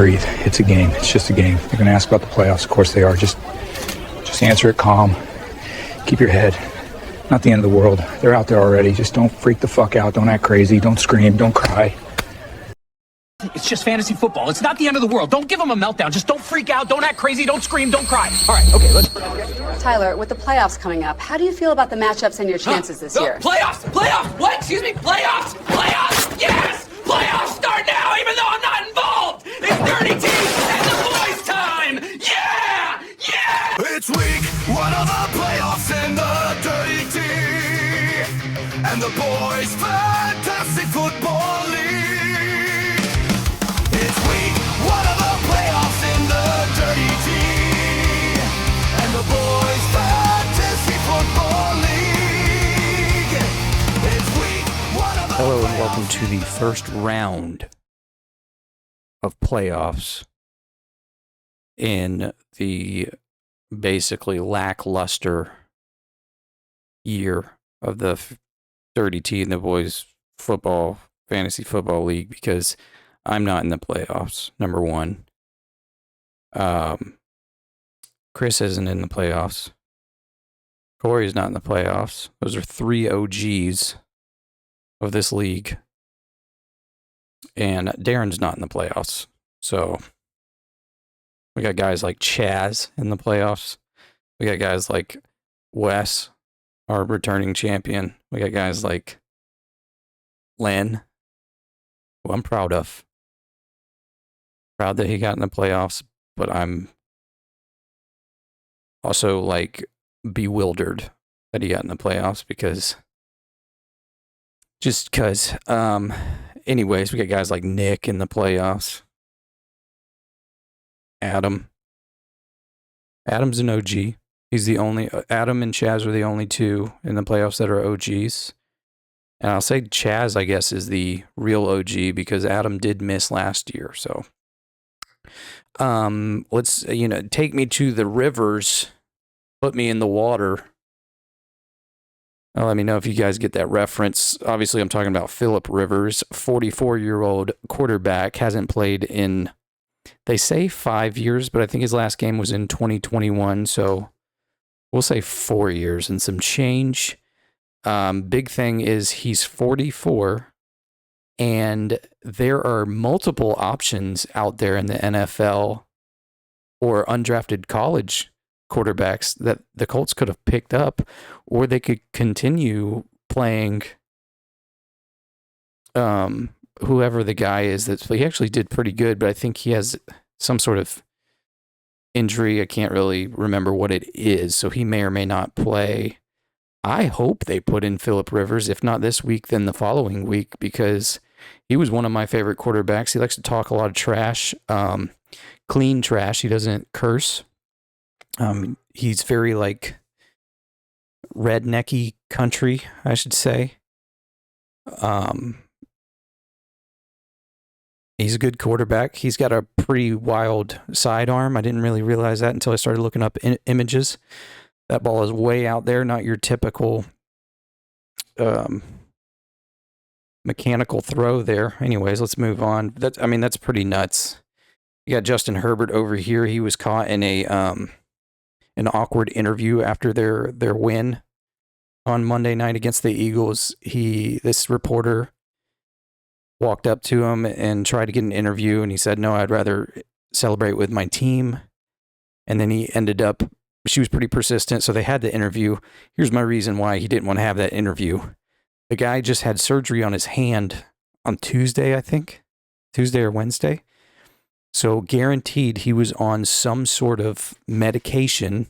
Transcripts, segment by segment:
breathe. It's a game. It's just a game. They're going to ask about the playoffs. Of course they are. Just answer it calm. Keep your head. Not the end of the world. They're out there already. Just don't freak the fuck out. Don't act crazy. Don't scream. Don't cry. It's just fantasy football. It's not the end of the world. Don't give them a meltdown. Just don't freak out. Don't act crazy. Don't scream. Don't cry. All right, okay, let's... Tyler, with the playoffs coming up, how do you feel about the matchups and your chances this year? Playoffs! Playoffs! What? Excuse me? Playoffs! Playoffs! Yes! Playoffs start now, even though I'm not involved! It's Dirty Team and the boys' time! Yeah! Yeah! It's week one of the playoffs in the Dirty Team and the boys' fantastic football league. It's week one of the playoffs in the Dirty Team and the boys' fantasy football league. It's week one of the Hello and welcome to the first round of playoffs in the basically lackluster year of the Dirty T and the boys fantasy football league, because I'm not in the playoffs, number one. Chris isn't in the playoffs. Corey's not in the playoffs. Those are three OGs of this league. And Darren's not in the playoffs. So we got guys like Chaz in the playoffs. We got guys like Wes, our returning champion. We got guys like Len, who I'm proud of. Proud that he got in the playoffs, but I'm also like bewildered that he got in the playoffs because anyways, we got guys like Nick in the playoffs. Adam's an OG. He's the only, Adam and Chaz are the only two in the playoffs that are OGs. And I'll say Chaz, I guess, is the real OG because Adam did miss last year. So, let's, take me to the rivers, put me in the water. Let me know if you guys get that reference. Obviously, I'm talking about Phillip Rivers, 44-year-old quarterback, hasn't played in, they say 5 years, but I think his last game was in 2021. So we'll say 4 years and some change. Big thing is he's 44, and there are multiple options out there in the NFL or undrafted college quarterbacks that the Colts could have picked up, or they could continue playing whoever the guy is. He actually did pretty good, but I think he has some sort of injury. I can't really remember what it is, so he may or may not play. I hope they put in Phillip Rivers, if not this week, then the following week, because he was one of my favorite quarterbacks. He likes to talk a lot of trash, clean trash. He doesn't curse. He's very like rednecky country, I should say. He's a good quarterback. He's got a pretty wild sidearm. I didn't really realize that until I started looking up images. That ball is way out there, not your typical mechanical throw there. Anyways, let's move on. That's pretty nuts. You got Justin Herbert over here. He was caught in an awkward interview after their win on Monday night against the Eagles. This reporter walked up to him and tried to get an interview, and he said, "No, I'd rather celebrate with my team." And then she was pretty persistent, so they had the interview. Here's my reason why he didn't want to have that interview. The guy just had surgery on his hand on Tuesday, I think. Tuesday or Wednesday. So guaranteed he was on some sort of medication,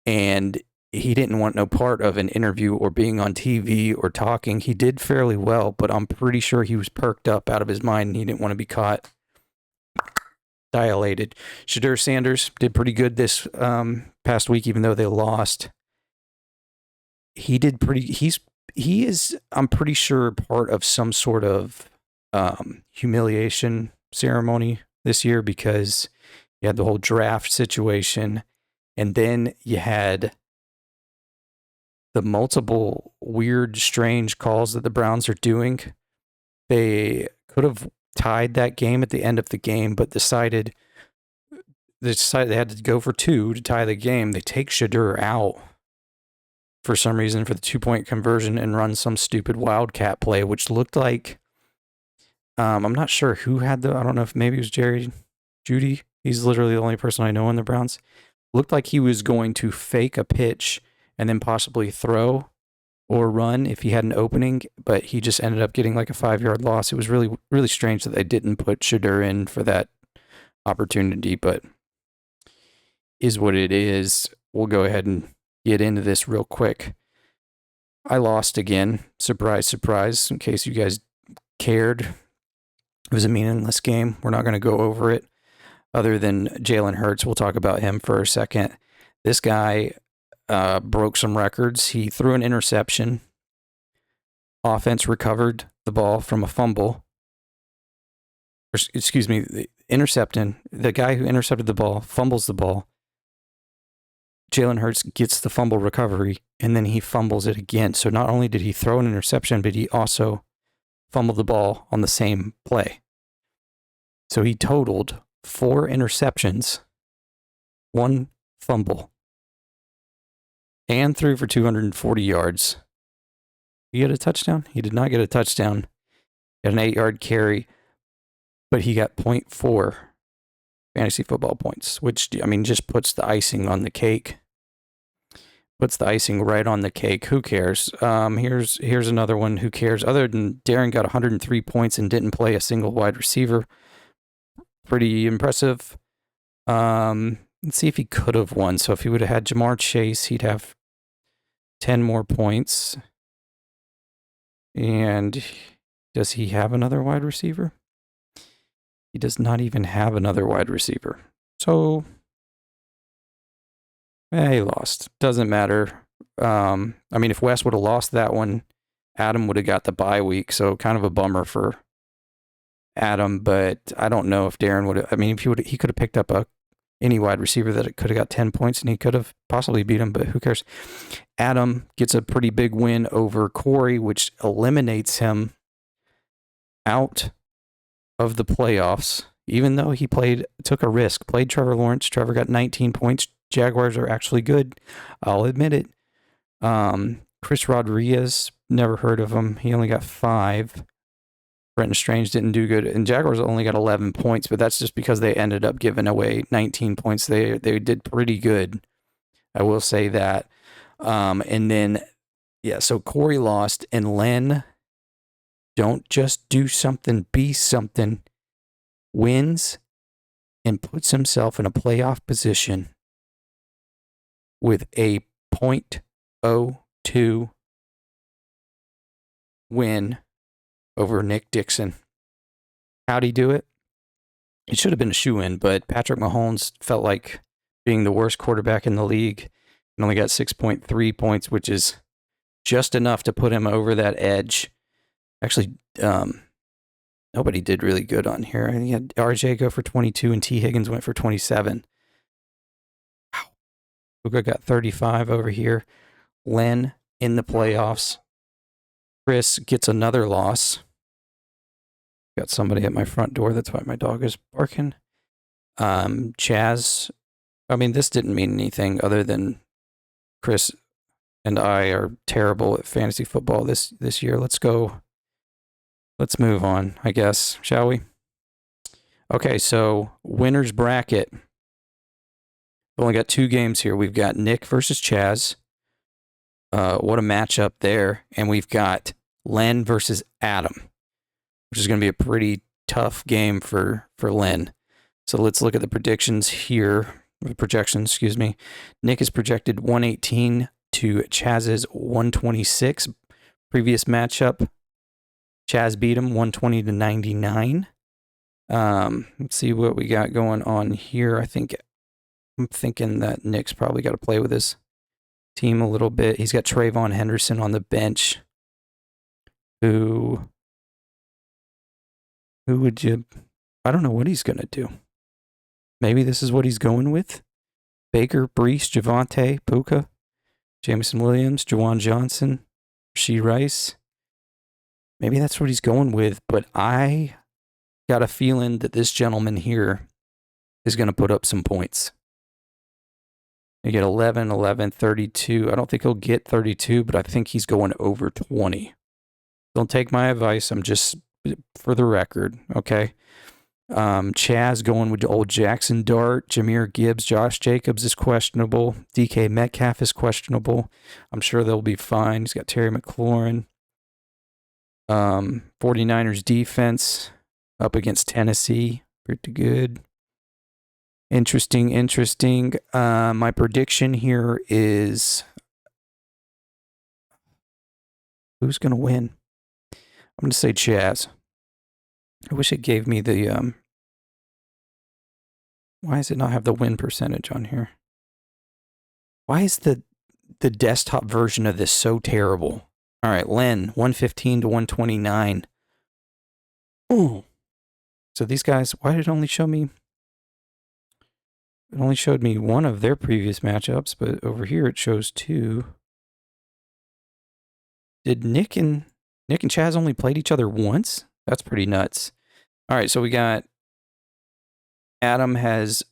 and he didn't want no part of an interview or being on TV or talking. He did fairly well, but I'm pretty sure he was perked up out of his mind and he didn't want to be caught dilated. Shadur Sanders did pretty good this past week, even though they lost. He is, I'm pretty sure, part of some sort of humiliation ceremony this year, because you had the whole draft situation, and then you had the multiple weird, strange calls that the Browns are doing. They could have tied that game at the end of the game, but decided they had to go for 2 to tie the game. They take Shadur out for some reason for the 2-point conversion and run some stupid wildcat play, which looked like, I'm not sure who had I don't know if maybe it was Jerry Jeudy. He's literally the only person I know in the Browns. Looked like he was going to fake a pitch and then possibly throw or run if he had an opening, but he just ended up getting like a 5-yard loss. It was really, really strange that they didn't put Shadur in for that opportunity, but is what it is. We'll go ahead and get into this real quick. I lost again. Surprise, surprise, in case you guys cared. It was a meaningless game. We're not going to go over it. Other than Jalen Hurts, we'll talk about him for a second. This guy broke some records. He threw an interception. Offense recovered the ball from a fumble. Excuse me, the guy who intercepted the ball fumbles the ball. Jalen Hurts gets the fumble recovery, and then he fumbles it again. So not only did he throw an interception, but he also fumbled the ball on the same play. So he totaled 4 interceptions, 1 fumble, and threw for 240 yards. He get a touchdown? He did not get a touchdown. He had an 8-yard carry, but he got 0.4 fantasy football points, which, I mean, just puts the icing on the cake. Puts the icing right on the cake. Who cares? Here's another one. Who cares? Other than Darren got 103 points and didn't play a single wide receiver. Pretty impressive. Let's see if he could have won. So if he would have had Jamar Chase, he'd have 10 more points. And does he have another wide receiver? He does not even have another wide receiver. So, he lost. Doesn't matter. I mean, if Wes would have lost that one, Adam would have got the bye week. So kind of a bummer for Adam, but I don't know if Darren would have. I mean, if he could have picked up any wide receiver that could have got 10 points and he could have possibly beat him, but who cares? Adam gets a pretty big win over Corey, which eliminates him out of the playoffs, even though he took a risk, played Trevor Lawrence. Trevor got 19 points. Jaguars are actually good. I'll admit it. Chris Rodriguez, never heard of him. He only got 5. Brenton Strange didn't do good. And Jaguars only got 11 points, but that's just because they ended up giving away 19 points. They did pretty good. I will say that. And then, so Corey lost, and Len, don't just do something, be something, wins and puts himself in a playoff position with a .02 win over Nick Dixon. How'd he do it? It should have been a shoo-in, but Patrick Mahomes felt like being the worst quarterback in the league and only got 6.3 points, which is just enough to put him over that edge. Actually, nobody did really good on here. I think he had RJ go for 22 and T. Higgins went for 27. Wow. Luka got 35 over here. Len in the playoffs. Chris gets another loss. Got somebody at my front door. That's why my dog is barking. Chaz. I mean, this didn't mean anything other than Chris and I are terrible at fantasy football this year. Let's move on, I guess, shall we? Okay, so winner's bracket. We've only got 2 games here. We've got Nick versus Chaz. What a matchup there. And we've got Len versus Adam, which is going to be a pretty tough game for Len. So let's look at the predictions here. Projections, excuse me. Nick is projected 118 to Chaz's 126. Previous matchup, Chaz beat him 120 to 99. Let's see what we got going on here. I'm thinking that Nick's probably got to play with his team a little bit. He's got Trayvon Henderson on the bench. Who would you... I don't know what he's going to do. Maybe this is what he's going with. Baker, Brees, Javonte, Puka, Jameson Williams, Juwan Johnson, Rasheed Rice. Maybe that's what he's going with, but I got a feeling that this gentleman here is going to put up some points. You get 11, 11, 32. I don't think he'll get 32, but I think he's going over 20. Don't take my advice. I'm just for the record, okay? Chaz going with old Jackson Dart. Jameer Gibbs, Josh Jacobs is questionable. DK Metcalf is questionable. I'm sure they'll be fine. He's got Terry McLaurin. 49ers defense up against Tennessee. Pretty good. Interesting. My prediction here is who's going to win? I'm going to say Chaz. I wish it gave me the, why does it not have the win percentage on here? Why is the desktop version of this so terrible? All right, Len, 115 to 129. Ooh. So these guys, why did it only show me? It only showed me one of their previous matchups, but over here it shows two. Did Nick and Chaz only played each other once? That's pretty nuts. All right, so we got Adam has,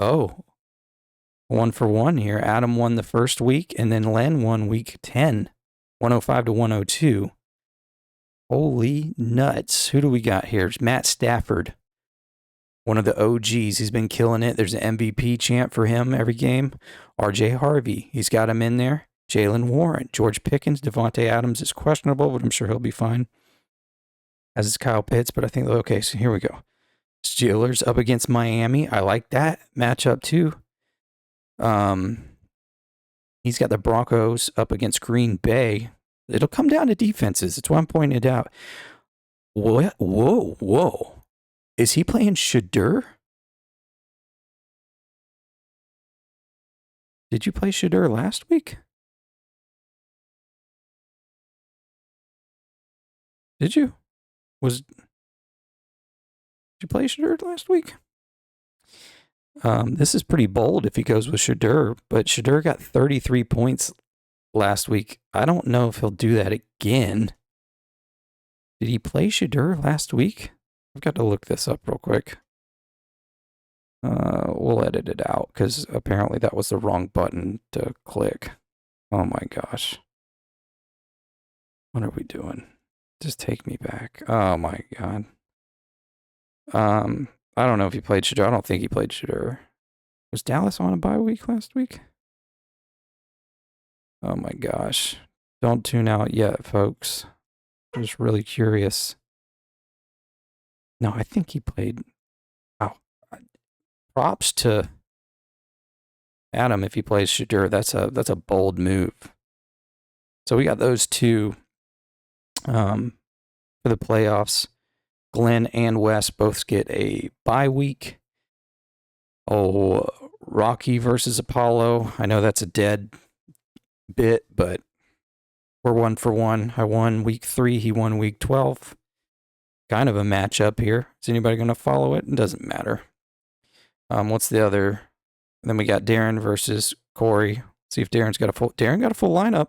1-for-1 here. Adam won the first week, and then Len won week 10, 105 to 102. Holy nuts. Who do we got here? It's Matt Stafford, one of the OGs. He's been killing it. There's an MVP chant for him every game. RJ Harvey, he's got him in there. Jalen Warren, George Pickens, Devontae Adams is questionable, but I'm sure he'll be fine. As is Kyle Pitts, but I think, okay, so here we go. Steelers up against Miami. I like that matchup too. He's got the Broncos up against Green Bay. It'll come down to defenses. It's why I'm pointing it out. What? Whoa. Is he playing Shadur? Did you play Shadur last week? Did you? Did you play Shadur last week? This is pretty bold if he goes with Shadur, but Shadur got 33 points last week. I don't know if he'll do that again. Did he play Shadur last week? I've got to look this up real quick. We'll edit it out because apparently that was the wrong button to click. Oh my gosh. What are we doing? Just take me back. Oh my God. I don't know if he played Shadur. I don't think he played Shadur. Was Dallas on a bye week last week? Oh my gosh. Don't tune out yet, folks. I'm just really curious. No, I think he played. Wow. Props to Adam if he plays Shadur. That's a bold move. So we got those two for the playoffs. Glen and Wes both get a bye week. Oh, Rocky versus Apollo. I know that's a dead bit, but we're 1-for-1. I won week 3. He won week 12. Kind of a matchup here. Is anybody going to follow it? It doesn't matter. What's the other? Then we got Darren versus Corey. See if Darren got a full lineup.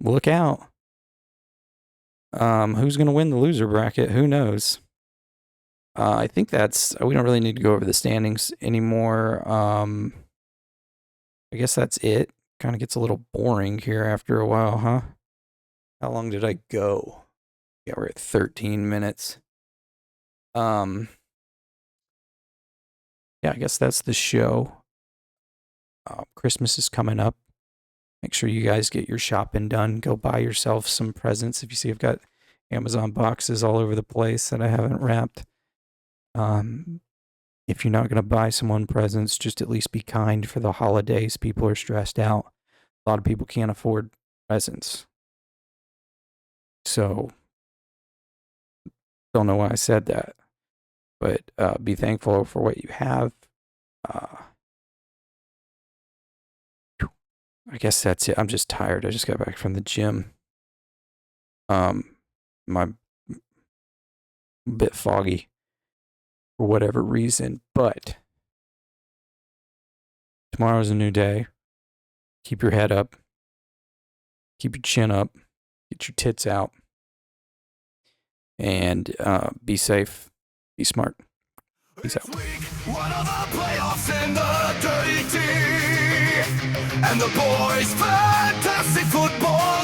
Look out. Who's going to win the loser bracket? Who knows? I think we don't really need to go over the standings anymore. I guess that's it. Kind of gets a little boring here after a while, huh? How long did I go? Yeah, we're at 13 minutes. Yeah, I guess that's the show. Christmas is coming up. Make sure you guys get your shopping done. Go buy yourself some presents. If you see, I've got Amazon boxes all over the place that I haven't wrapped. If you're not going to buy someone presents, just at least be kind for the holidays. People are stressed out. A lot of people can't afford presents. So, don't know why I said that. But be thankful for what you have. I guess that's it. I'm just tired. I just got back from the gym. My bit foggy for whatever reason, but tomorrow's a new day. Keep your head up. Keep your chin up. Get your tits out. And be safe. Be smart. Peace out. Week one of the playoffs in the Dirty T, and the boys' fantastic football